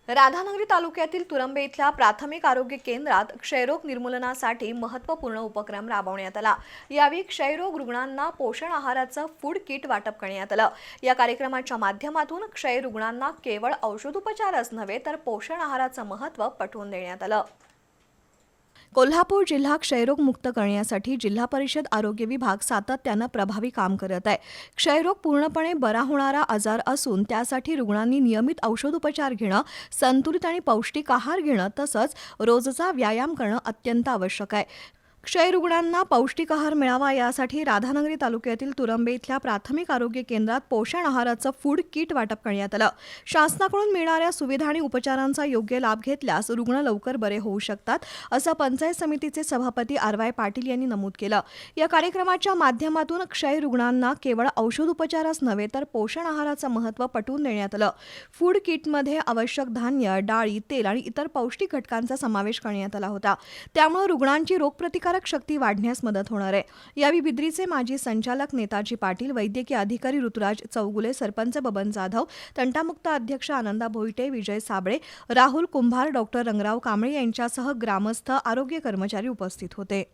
राधानगरी तालुक्यातील तुरंबे इथल्या प्राथमिक आरोग्य केंद्रात क्षयरोग निर्मूलनासाठी महत्त्वपूर्ण उपक्रम राबवण्यात आला। यावेळी क्षयरोग रुग्णांना पोषण आहाराचं फूड किट वाटप करण्यात आलं। या कार्यक्रमाच्या माध्यमातून क्षय रुग्णांना केवळ औषधोपचारच नव्हे तर पोषण आहाराचं महत्त्व पटवून देण्यात आलं। कोल्हापूर जिल्हा क्षयरोग मुक्त करण्यासाठी जिल्हा परिषद आरोग्य विभाग सातत्यानं प्रभावी काम करत आहे। क्षयरोग पूर्णपणे बरा होणारा आजार असून त्यासाठी रुग्णांनी नियमित औषधोपचार घेणं, संतुलित आणि पौष्टिक आहार घेणं तसंच रोजचा व्यायाम करणं अत्यंत आवश्यक आहे। क्षय रुग्णांना पौष्टिक आहार मिळावा यासाठी राधानगरी तालुक्यातील तुरंबे इथल्या प्राथमिक आरोग्य केंद्रात पोषण आहाराचं फूड किट वाटप करण्यात आलं। शासनाकडून मिळणाऱ्या सुविधा आणि उपचारांचा योग्य लाभ घेतल्यास रुग्ण लवकर बरे होऊ शकतात, असं पंचायत समितीचे सभापती आर.वाय. पाटील यांनी नमूद केलं। या कार्यक्रमाच्या माध्यमातून क्षय रुग्णांना केवळ औषधोपचारच नव्हे तर पोषण आहाराचं महत्त्व पटवून देण्यात आलं। फूड किटमध्ये आवश्यक धान्य, डाळी, तेल आणि इतर पौष्टिक घटकांचा समावेश करण्यात आला होता। त्यामुळे रुग्णांची रोगप्रतिकारक शक्ती वाढण्यास मदत होणार आहे। यावेळी बिद्रीचे माजी संचालक नेताजी पाटील, वैद्यकीय अधिकारी ऋतुराज चौगुले, सरपंच बबन जाधव, तंटामुक्त अध्यक्ष आनंदा भोईटे, विजय साबळे, राहुल कुंभार, डॉक्टर रंगराव कांबळे यांच्यासह ग्रामस्थ, आरोग्य कर्मचारी उपस्थित होते।